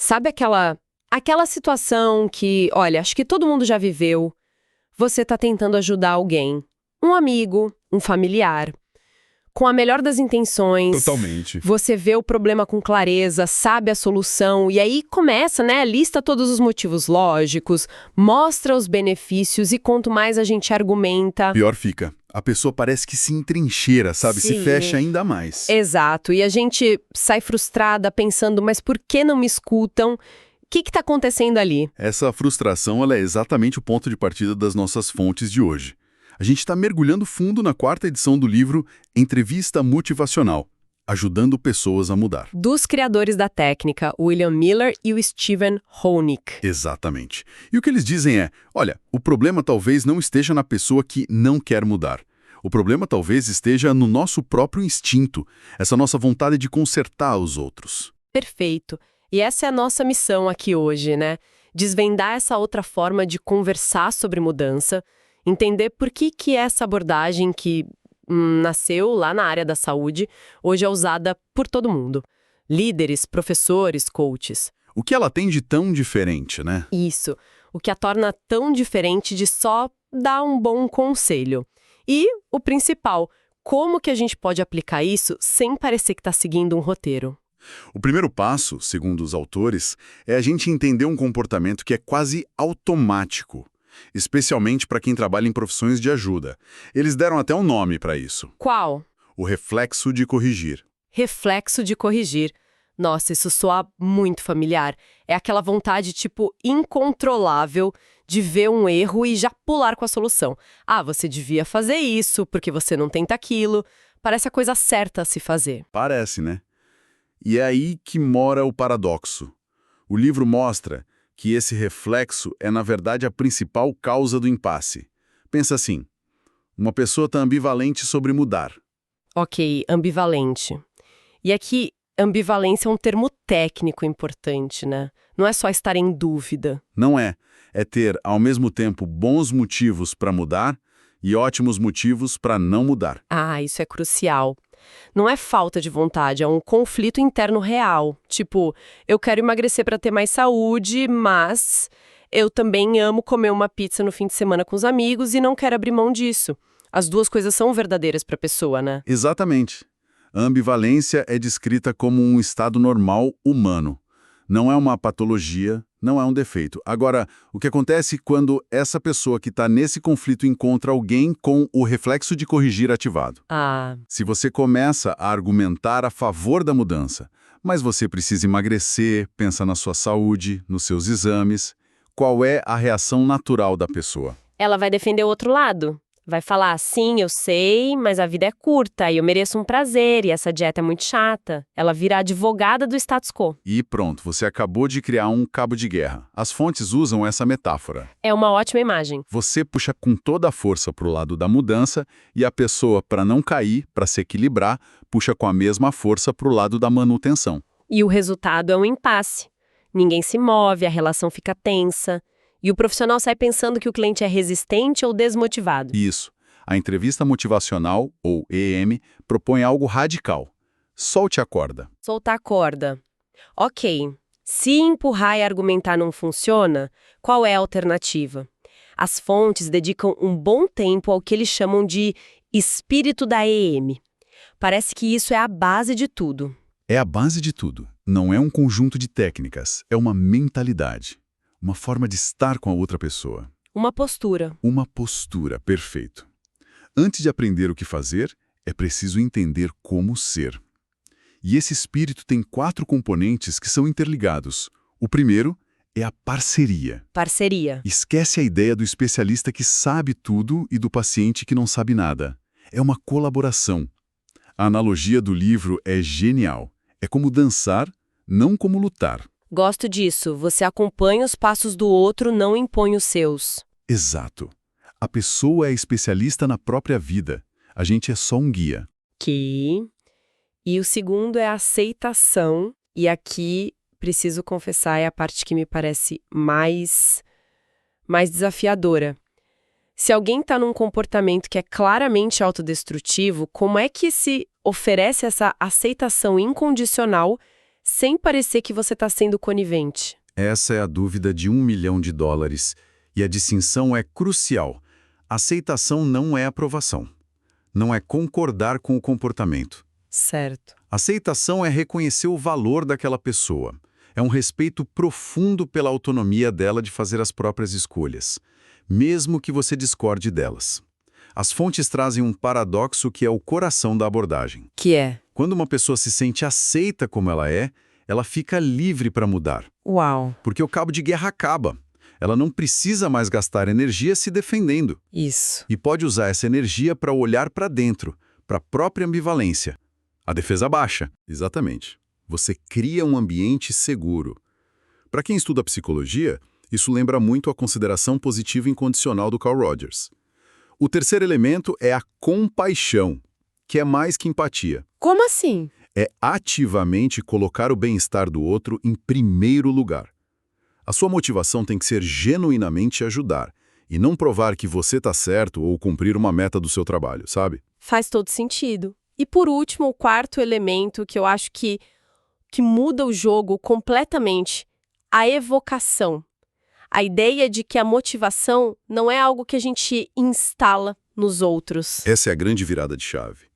Sabe aquela situação que, olha, acho que todo mundo já viveu. Você tá tentando ajudar alguém, um amigo, um familiar, com a melhor das intenções. Totalmente. Você vê o problema com clareza, sabe a solução, e aí começa, né? Lista todos os motivos lógicos, mostra os benefícios e quanto mais a gente argumenta. Pior fica. A pessoa parece que se entrincheira, sabe? Se Sim. fecha ainda mais. Exato, e a gente sai frustrada pensando, mas por que não me escutam? O que está acontecendo ali? Essa frustração ela é exatamente o ponto de partida das nossas fontes de hoje. A gente está mergulhando fundo na 4ª edição do livro Entrevista Motivacional, Ajudando Pessoas a Mudar. Dos criadores da técnica, William Miller e o Stephen Honig. Exatamente. E o que eles dizem é, olha, o problema talvez não esteja na pessoa que não quer mudar. O problema talvez esteja no nosso próprio instinto, essa nossa vontade de consertar os outros. Perfeito. E essa é a nossa missão aqui hoje, né? Desvendar essa outra forma de conversar sobre mudança, entender por que essa abordagem que nasceu lá na área da saúde, hoje é usada por todo mundo. Líderes, professores, coaches. O que ela tem de tão diferente, né? Isso. O que a torna tão diferente de só dar um bom conselho. E, o principal, como que a gente pode aplicar isso sem parecer que está seguindo um roteiro? O primeiro passo, segundo os autores, é a gente entender um comportamento que é quase automático, especialmente para quem trabalha em profissões de ajuda. Eles deram até um nome para isso. Qual? O reflexo de corrigir. Reflexo de corrigir. Nossa, isso soa muito familiar. É aquela vontade, tipo, incontrolável de ver um erro e já pular com a solução. Ah, você devia fazer isso, porque você não tenta aquilo. Parece a coisa certa a se fazer. Parece, né? E é aí que mora o paradoxo. O livro mostra que esse reflexo é, na verdade, a principal causa do impasse. Pensa assim, uma pessoa está ambivalente sobre mudar. Ok, ambivalente. E aqui, ambivalência é um termo técnico importante, né? Não é só estar em dúvida. Não é. É ter, ao mesmo tempo, bons motivos para mudar e ótimos motivos para não mudar. Ah, isso é crucial. Não é falta de vontade, é um conflito interno real. Tipo, eu quero emagrecer para ter mais saúde, mas eu também amo comer uma pizza no fim de semana com os amigos e não quero abrir mão disso. As duas coisas são verdadeiras para a pessoa, né? Exatamente. A ambivalência é descrita como um estado normal humano. Não é uma patologia, não é um defeito. Agora, o que acontece quando essa pessoa que está nesse conflito encontra alguém com o reflexo de corrigir ativado? Ah, Se você começa a argumentar a favor da mudança, mas você precisa emagrecer, pensa na sua saúde, nos seus exames, qual é a reação natural da pessoa? ela vai defender o outro lado. Vai falar, sim, eu sei, mas a vida é curta e eu mereço um prazer e essa dieta é muito chata. Ela vira advogada do status quo. E pronto, você acabou de criar um cabo de guerra. As fontes usam essa metáfora. É uma ótima imagem. Você puxa com toda a força para o lado da mudança e a pessoa, para não cair, para se equilibrar, puxa com a mesma força para o lado da manutenção. E o resultado é um impasse. Ninguém se move, a relação fica tensa. E o profissional sai pensando que o cliente é resistente ou desmotivado. Isso. A entrevista motivacional, ou EM, propõe algo radical. Solte a corda. Soltar a corda. Ok. Se empurrar e argumentar não funciona, qual é a alternativa? As fontes dedicam um bom tempo ao que eles chamam de espírito da EM. Parece que isso é a base de tudo. É a base de tudo. Não é um conjunto de técnicas, é uma mentalidade. Uma forma de estar com a outra pessoa. Uma postura. Uma postura, perfeito. Antes de aprender o que fazer, é preciso entender como ser. E esse espírito tem 4 componentes que são interligados. O primeiro é a parceria. Parceria. Esquece a ideia do especialista que sabe tudo e do paciente que não sabe nada. É uma colaboração. A analogia do livro é genial. É como dançar, não como lutar. Gosto disso. Você acompanha os passos do outro, não impõe os seus. Exato. A pessoa é especialista na própria vida. A gente é só um guia. E o segundo é a aceitação. E aqui, preciso confessar, é a parte que me parece mais desafiadora. Se alguém está num comportamento que é claramente autodestrutivo, como é que se oferece essa aceitação incondicional sem parecer que você está sendo conivente. Essa é a dúvida de $1 milhão, e a distinção é crucial. Aceitação não é aprovação. Não é concordar com o comportamento. Certo. Aceitação é reconhecer o valor daquela pessoa. É um respeito profundo pela autonomia dela de fazer as próprias escolhas, mesmo que você discorde delas. As fontes trazem um paradoxo que é o coração da abordagem. Que é? Quando uma pessoa se sente aceita como ela fica livre para mudar. Uau. Porque o cabo de guerra acaba. Ela não precisa mais gastar energia se defendendo. Isso. E pode usar essa energia para olhar para dentro, para a própria ambivalência. A defesa baixa. Exatamente. Você cria um ambiente seguro. Para quem estuda psicologia, isso lembra muito a consideração positiva incondicional do Carl Rogers. O terceiro elemento é a compaixão, que é mais que empatia. Como assim? É ativamente colocar o bem-estar do outro em primeiro lugar. A sua motivação tem que ser genuinamente ajudar, e não provar que você está certo ou cumprir uma meta do seu trabalho, sabe? Faz todo sentido. E por último, o quarto elemento que eu acho que muda o jogo completamente, a evocação. A ideia de que a motivação não é algo que a gente instala nos outros. Essa é a grande virada de chave.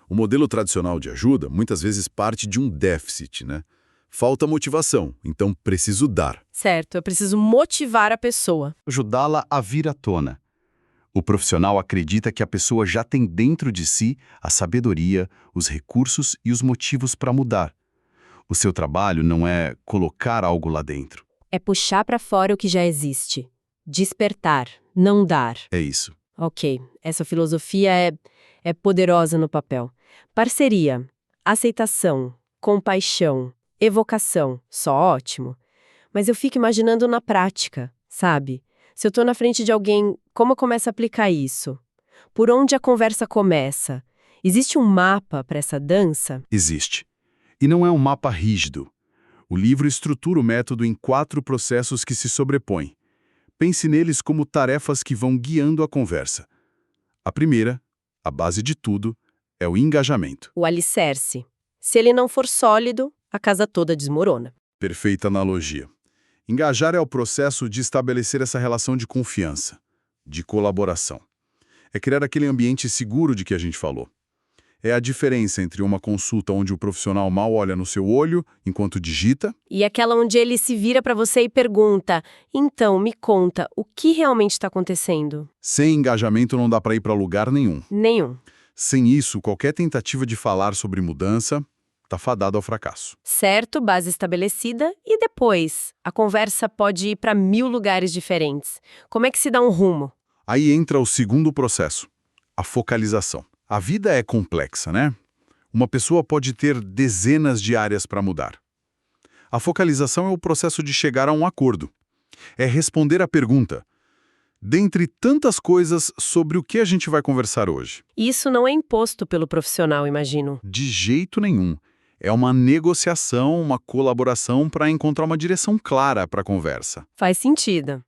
O modelo tradicional de ajuda muitas vezes parte de um déficit, né? Falta motivação, então preciso dar. Certo, eu preciso motivar a pessoa. Ajudá-la a vir à tona. O profissional acredita que a pessoa já tem dentro de si a sabedoria, os recursos e os motivos para mudar. O seu trabalho não é colocar algo lá dentro. É puxar para fora o que já existe. Despertar, não dar. É isso. Ok, essa filosofia é poderosa no papel. Parceria, aceitação, compaixão, evocação, só ótimo. Mas eu fico imaginando na prática, sabe? Se eu estou na frente de alguém, como eu começo a aplicar isso? Por onde a conversa começa? Existe um mapa para essa dança? Existe. E não é um mapa rígido. O livro estrutura o método em 4 processos que se sobrepõem. Pense neles como tarefas que vão guiando a conversa. A primeira, a base de tudo, é o engajamento. O alicerce. Se ele não for sólido, a casa toda desmorona. Perfeita analogia. Engajar é o processo de estabelecer essa relação de confiança, de colaboração. É criar aquele ambiente seguro de que a gente falou. É a diferença entre uma consulta onde o profissional mal olha no seu olho enquanto digita E aquela onde ele se vira para você e pergunta: então, me conta, o que realmente está acontecendo? Sem engajamento não dá para ir para lugar nenhum. Nenhum. Sem isso, qualquer tentativa de falar sobre mudança está fadada ao fracasso. Certo, base estabelecida, e depois? A conversa pode ir para 1000 lugares diferentes. Como é que se dá um rumo? Aí entra o segundo processo, a focalização. A vida é complexa, né? Uma pessoa pode ter dezenas de áreas para mudar. A focalização é o processo de chegar a um acordo. É responder à pergunta: dentre tantas coisas, sobre o que a gente vai conversar hoje? Isso não é imposto pelo profissional, imagino. De jeito nenhum. É uma negociação, uma colaboração para encontrar uma direção clara para a conversa. Faz sentido.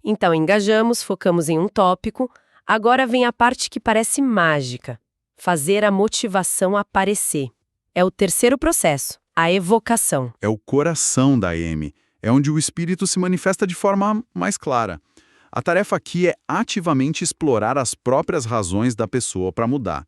Então, engajamos, focamos em um tópico. Agora vem a parte que parece mágica. Fazer a motivação aparecer. É o terceiro processo, a evocação. É o coração da M. É onde o espírito se manifesta de forma mais clara. A tarefa aqui é ativamente explorar as próprias razões da pessoa para mudar.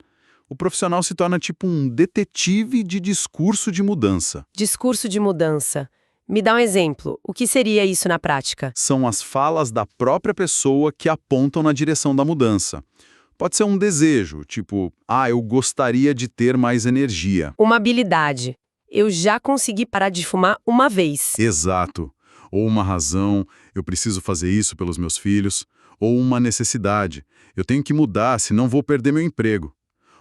O profissional se torna tipo um detetive de discurso de mudança. Discurso de mudança. Me dá um exemplo. O que seria isso na prática? São as falas da própria pessoa que apontam na direção da mudança. Pode ser um desejo, tipo, eu gostaria de ter mais energia. Uma habilidade. Eu já consegui parar de fumar uma vez. Exato. Ou uma razão, eu preciso fazer isso pelos meus filhos. Ou uma necessidade, eu tenho que mudar, senão vou perder meu emprego.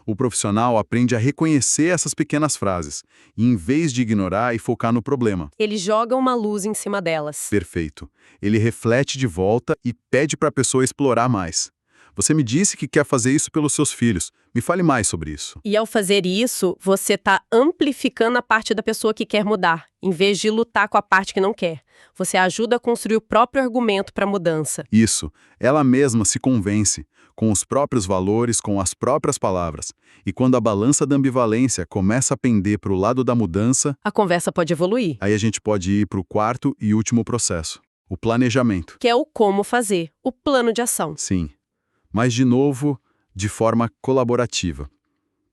O profissional aprende a reconhecer essas pequenas frases, em vez de ignorar e focar no problema. Ele joga uma luz em cima delas. Perfeito. Ele reflete de volta e pede para a pessoa explorar mais. Você me disse que quer fazer isso pelos seus filhos. Me fale mais sobre isso. E ao fazer isso, você está amplificando a parte da pessoa que quer mudar, em vez de lutar com a parte que não quer. Você ajuda a construir o próprio argumento para a mudança. Isso. Ela mesma se convence. com os próprios valores, com as próprias palavras. E quando a balança da ambivalência começa a pender para o lado da mudança, A conversa pode evoluir, aí a gente pode ir para o quarto e último processo, o planejamento. que é o como fazer, o plano de ação. Sim, mas de novo, de forma colaborativa.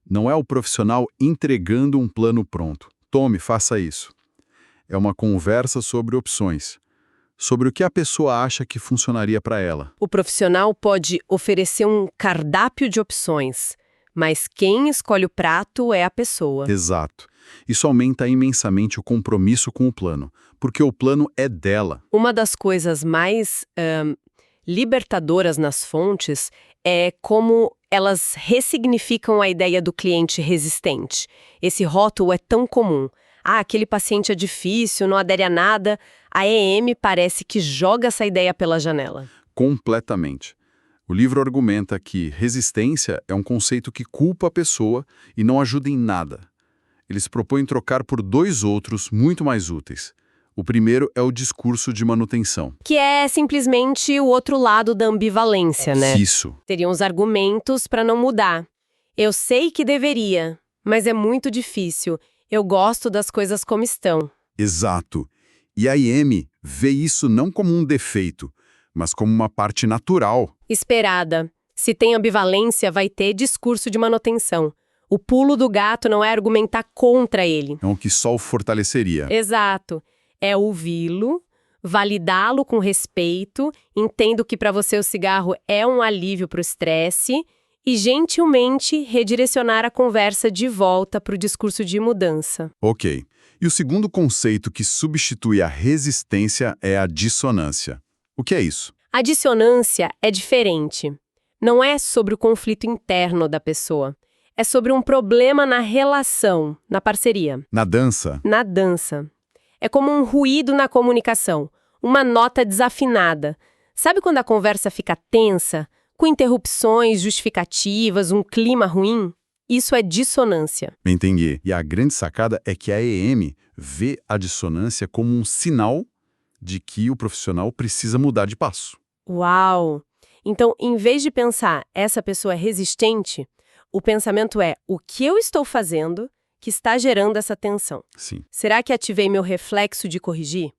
Não é o profissional entregando um plano pronto. Tome, faça isso. É uma conversa sobre opções, sobre o que a pessoa acha que funcionaria para ela. O profissional pode oferecer um cardápio de opções, mas quem escolhe o prato é a pessoa. Exato. Isso aumenta imensamente o compromisso com o plano, porque o plano é dela. Uma das coisas mais libertadoras nas fontes é como elas ressignificam a ideia do cliente resistente. Esse rótulo é tão comum. Ah, aquele paciente é difícil, não adere a nada. A EM parece que joga essa ideia pela janela. Completamente. O livro argumenta que resistência é um conceito que culpa a pessoa e não ajuda em nada. Eles propõem trocar por 2 outros muito mais úteis. O primeiro é o discurso de manutenção. Que é simplesmente o outro lado da ambivalência, né? Isso. Teriam os argumentos para não mudar. Eu sei que deveria, mas é muito difícil. Eu gosto das coisas como estão. Exato. E a IM vê isso não como um defeito, mas como uma parte natural. Esperada. Se tem ambivalência, vai ter discurso de manutenção. O pulo do gato não é argumentar contra ele. É o que só o fortaleceria. Exato. É ouvi-lo, validá-lo com respeito, entendo que para você o cigarro é um alívio para o estresse e gentilmente redirecionar a conversa de volta para o discurso de mudança. Ok. E o segundo conceito que substitui a resistência é a dissonância. O que é isso? A dissonância é diferente. Não é sobre o conflito interno da pessoa. É sobre um problema na relação, na parceria. Na dança, Na dança. É como um ruído na comunicação, uma nota desafinada. Sabe quando a conversa fica tensa, com interrupções, justificativas, um clima ruim? Isso é dissonância. entendi. E a grande sacada é que a EM vê a dissonância como um sinal de que o profissional precisa mudar de passo. Uau! Então, em vez de pensar, essa pessoa é resistente, o pensamento é, o que eu estou fazendo que está gerando essa tensão? Sim. Será que ativei meu reflexo de corrigir?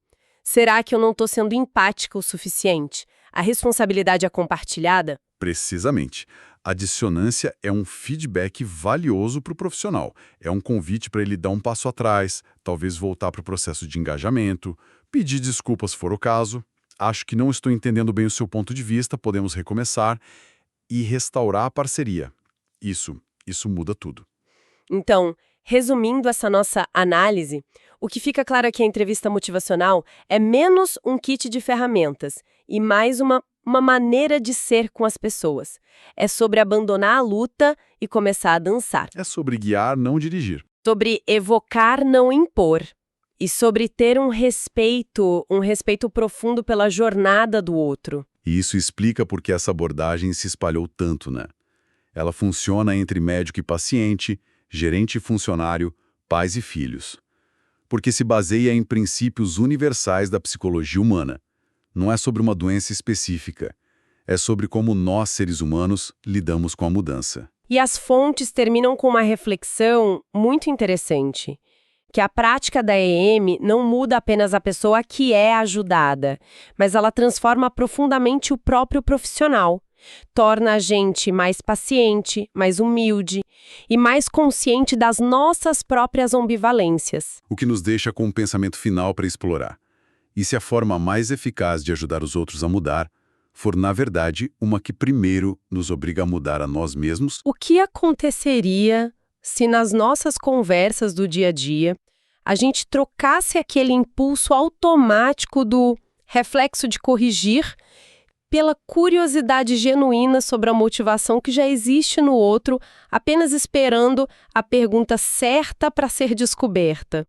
Será que eu não estou sendo empática o suficiente? A responsabilidade é compartilhada? Precisamente. A dissonância é um feedback valioso para o profissional. É um convite para ele dar um passo atrás, talvez voltar para o processo de engajamento, pedir desculpas se for o caso. Acho que não estou entendendo bem o seu ponto de vista, podemos recomeçar e restaurar a parceria. Isso muda tudo. Então, resumindo essa nossa análise, o que fica claro é que a entrevista motivacional é menos um kit de ferramentas e mais uma maneira de ser com as pessoas. É sobre abandonar a luta e começar a dançar. É sobre guiar, não dirigir. Sobre evocar, não impor. E sobre ter um respeito profundo pela jornada do outro. E isso explica por que essa abordagem se espalhou tanto, né? Ela funciona entre médico e paciente, gerente e funcionário, pais e filhos. Porque se baseia em princípios universais da psicologia humana. Não é sobre uma doença específica. É sobre como nós, seres humanos, lidamos com a mudança. E as fontes terminam com uma reflexão muito interessante. Que a prática da EM não muda apenas a pessoa que é ajudada, mas ela transforma profundamente o próprio profissional. Torna a gente mais paciente, mais humilde e mais consciente das nossas próprias ambivalências. O que nos deixa com um pensamento final para explorar. E se a forma mais eficaz de ajudar os outros a mudar for, na verdade, uma que primeiro nos obriga a mudar a nós mesmos? O que aconteceria se nas nossas conversas do dia a dia a gente trocasse aquele impulso automático do reflexo de corrigir pela curiosidade genuína sobre a motivação que já existe no outro, apenas esperando a pergunta certa para ser descoberta?